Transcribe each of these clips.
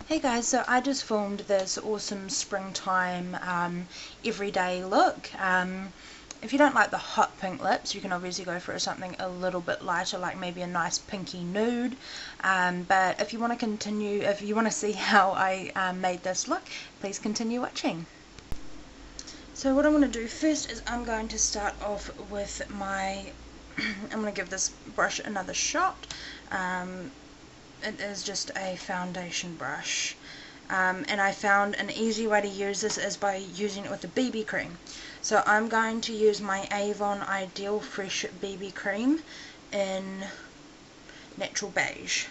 Hey guys, so I just filmed this awesome springtime everyday look. If you don't like the hot pink lips, you can obviously go for something a little bit lighter, like maybe a nice pinky nude. But if you want to see how I made this look, please continue watching. So what I'm going to do first is I'm going to start off with my, I'm going to give this brush another shot. It is just a foundation brush, and I found an easy way to use this is by using it with a BB cream. So I'm going to use my Avon Ideal Fresh BB cream in Natural Beige.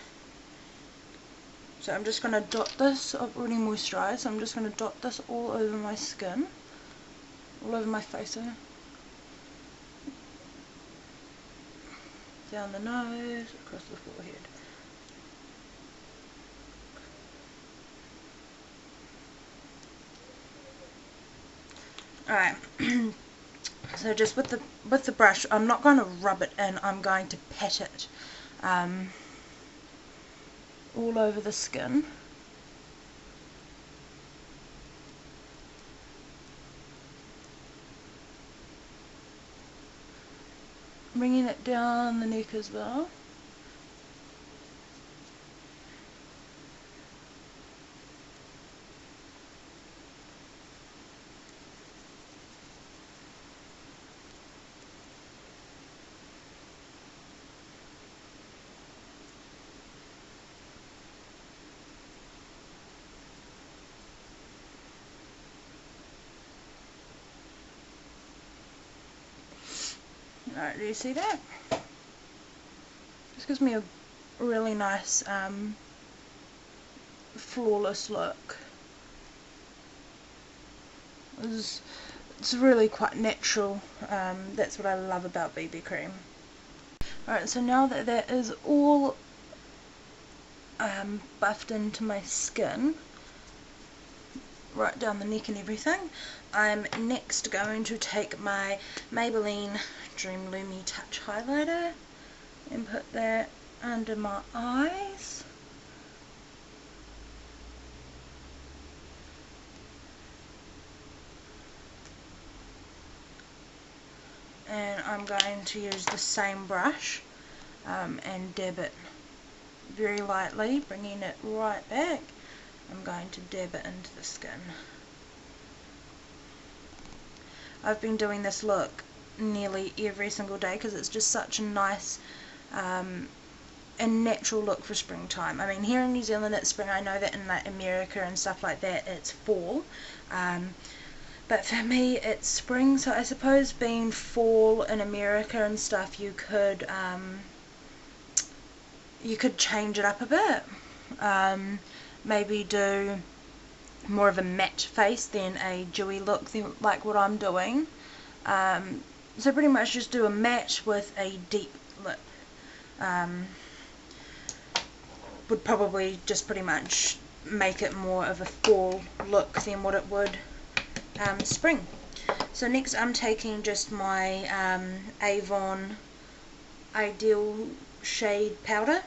So I'm just going to dot this. I've already moisturised, so I'm just going to dot this all over my skin, all over my face, down the nose, across the forehead. Alright, so just with the brush, I'm not going to rub it in, I'm going to pat it all over the skin. Bringing it down the neck as well. Alright, do you see that? This gives me a really nice flawless look. It's really quite natural. That's what I love about BB cream. Alright, so now that that is all buffed into my skin, right down the neck and everything, I'm next going to take my Maybelline Dream Lumi Touch Highlighter and put that under my eyes. And I'm going to use the same brush and dab it very lightly, bringing it right back. I'm going to dab it into the skin. I've been doing this look nearly every single day because it's just such a nice and natural look for springtime. I mean, here in New Zealand it's spring. I know that in like America and stuff like that it's fall, but for me it's spring. So I suppose being fall in America and stuff, you could change it up a bit. Maybe do more of a matte face than a dewy look like what I'm doing. So pretty much just do a matte with a deep lip. Would probably just pretty much make it more of a fall look than what it would spring. So next I'm taking just my Avon Ideal Shade Powder.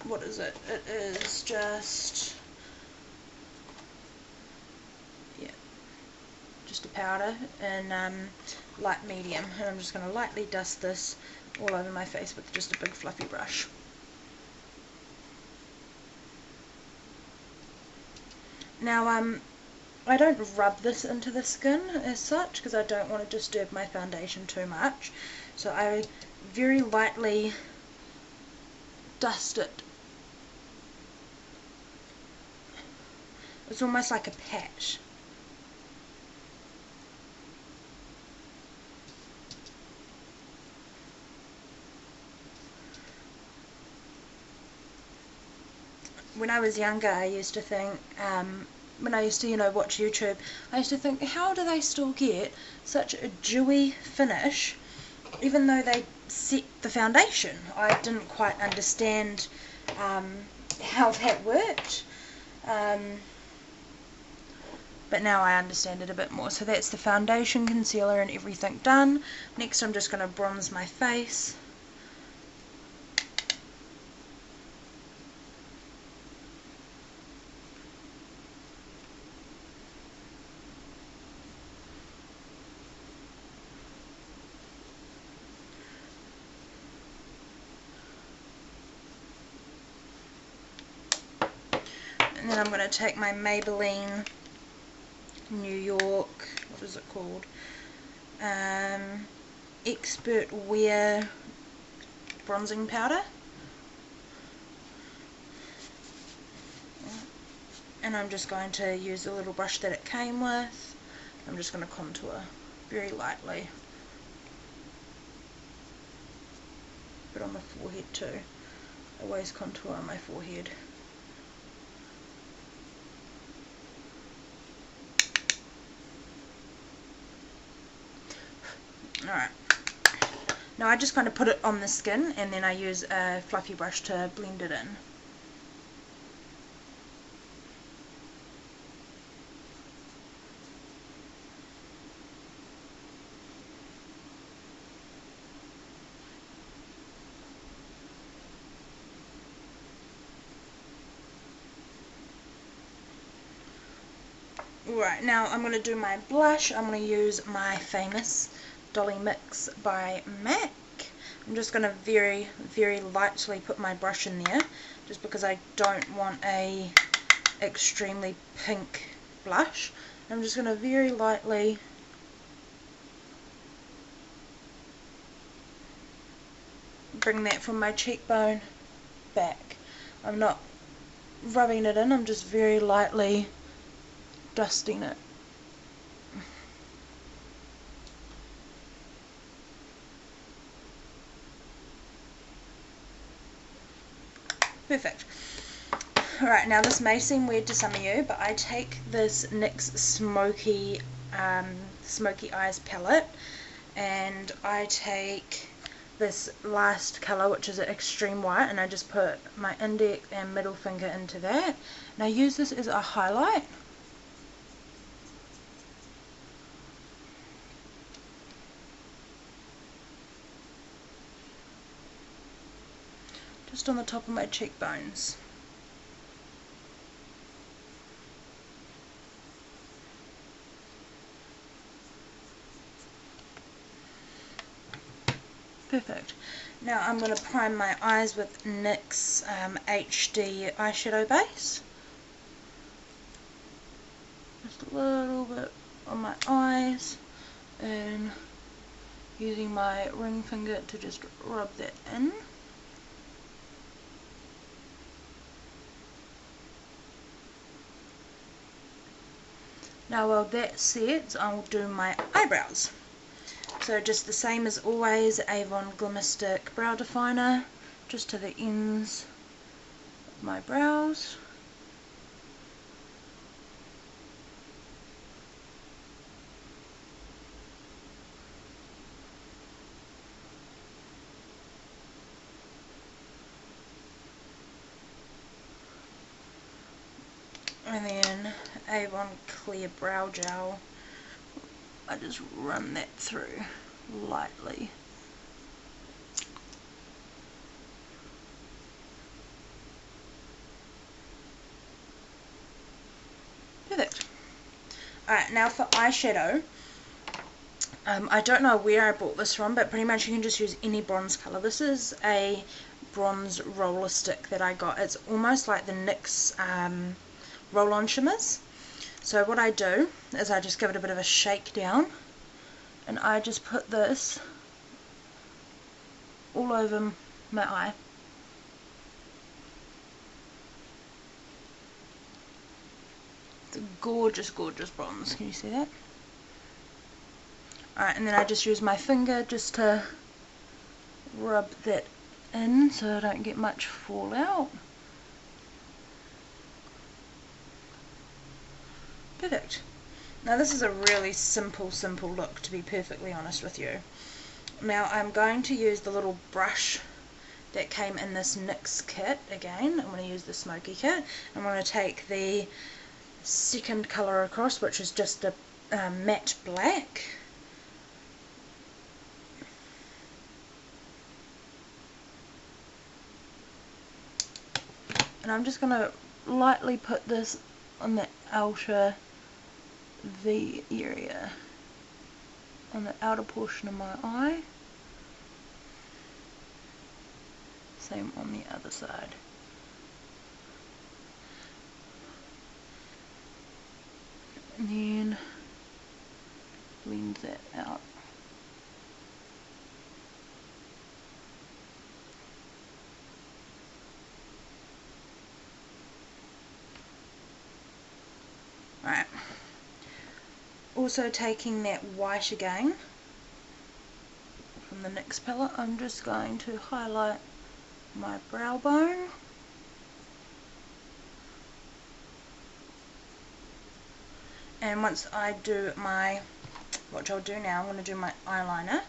What is it? It is just, yeah, just a powder in light medium, and I'm just going to lightly dust this all over my face with just a big fluffy brush. Now I don't rub this into the skin as such because I don't want to disturb my foundation too much, so I very lightly dust it. It's almost like a patch. When I was younger, I used to think, when I used to, watch YouTube, I used to think, how do they still get such a dewy finish even though they set the foundation? I didn't quite understand how that worked. But now I understand it a bit more. So that's the foundation, concealer and everything done. Next I'm just going to bronze my face. And then I'm going to take my Maybelline New York, what is it called? Expert Wear bronzing powder. And I'm just going to use the little brush that it came with. I'm just going to contour very lightly. But on the forehead too. I always contour on my forehead. Alright. Now I just kind of put it on the skin and then I use a fluffy brush to blend it in. Right, now I'm going to do my blush. I'm going to use my famous Dolly Mix by MAC. I'm just going to very, very lightly put my brush in there, just because I don't want a extremely pink blush. I'm just going to very lightly bring that from my cheekbone back. I'm not rubbing it in, I'm just very lightly dusting it. Perfect. Alright, now this may seem weird to some of you, but I take this NYX Smoky Eyes palette, and I take this last colour, which is Extreme White, and I just put my index and middle finger into that, and I use this as a highlight. Just on the top of my cheekbones. Perfect. Now I'm going to prime my eyes with NYX HD eyeshadow base. Just a little bit on my eyes, and using my ring finger to just rub that in. Now while that sets, I'll do my eyebrows. So just the same as always, Avon Glimmer Stick Brow Definer, just to the ends of my brows. And then Avon Clear Brow Gel, I just run that through lightly. Perfect. Alright, now for eyeshadow, I don't know where I bought this from, but pretty much you can just use any bronze colour. This is a bronze roller stick that I got. It's almost like the NYX roll-on shimmers. So what I do is I just give it a bit of a shake down, and I just put this all over my eye. It's a gorgeous, gorgeous bronze. Can you see that? Alright, and then I just use my finger just to rub that in so I don't get much fallout. Perfect. Now this is a really simple look, to be perfectly honest with you. Now I'm going to use the little brush that came in this NYX kit again. I'm going to use the Smoky kit. I'm going to take the second colour across, which is just a matte black. And I'm just going to lightly put this on the outer V area, on the outer portion of my eye. Same on the other side. and then blend that out. Right. Also taking that white again from the NYX palette, I'm just going to highlight my brow bone. And once I do my, what I'll do now, I'm going to do my eyeliner.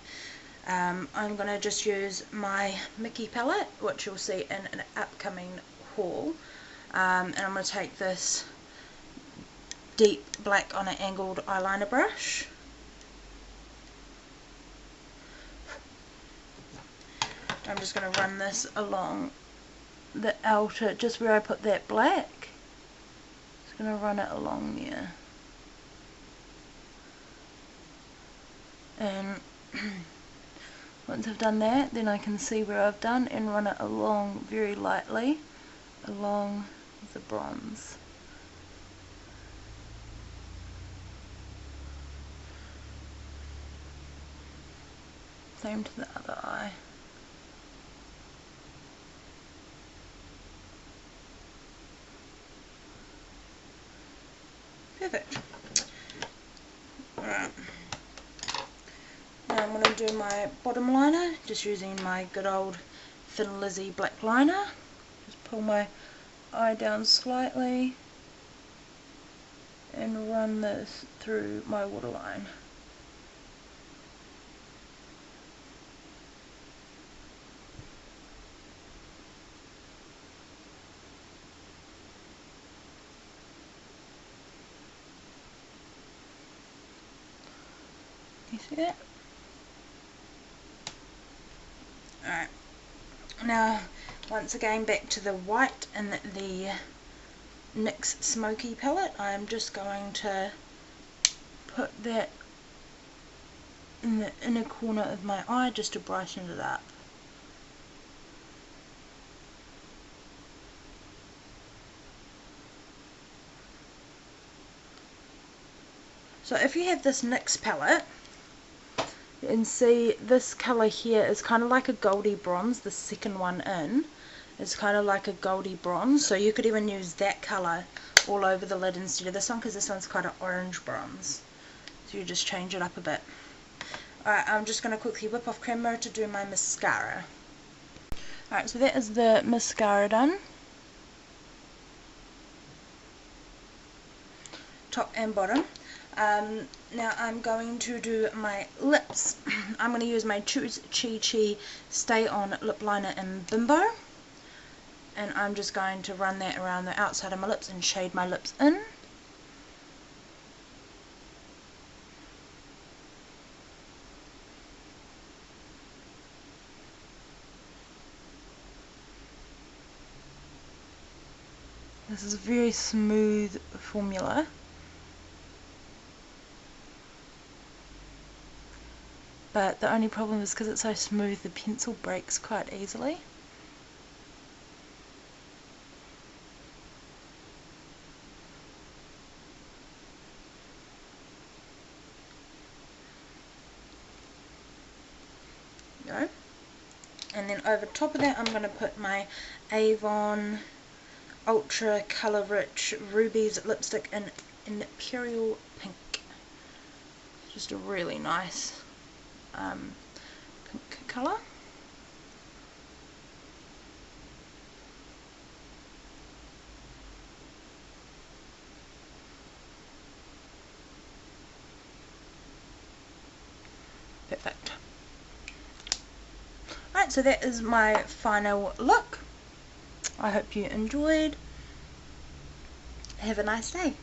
I'm going to just use my Mickey palette, which you'll see in an upcoming haul. And I'm going to take this deep black on an angled eyeliner brush. I'm just going to run this along the outer, just where I put that black. Just going to run it along there. And once I've done that, then I can see where I've done and run it along very lightly along the bronze. Same to the other eye. Perfect. Alright. Now I'm going to do my bottom liner, just using my good old Thin Lizzy black liner. Just pull my eye down slightly and run this through my waterline. You see that? Alright. Now, once again back to the white in the NYX Smoky palette. I'm just going to put that in the inner corner of my eye just to brighten it up. So if you have this NYX palette, you can see this colour here is kind of like a goldy bronze. The second one in is kind of like a goldy bronze, so you could even use that colour all over the lid instead of this one, because this one's quite an orange bronze. So you just change it up a bit. Alright, I'm just going to quickly whip off camera to do my mascara. Alright, so that is the mascara done. Top and bottom. Now I'm going to do my lips. I'm going to use my Choose Chi Chi Stay On Lip Liner in Bimbo. And I'm just going to run that around the outside of my lips and shade my lips in. This is a very smooth formula. But the only problem is because it's so smooth, the pencil breaks quite easily. There you go. And then over top of that I'm going to put my Avon Ultra Colour Rich Rubies lipstick in Imperial Pink. Just a really nice pink colour. Perfect. Alright, so that is my final look. I hope you enjoyed. Have a nice day.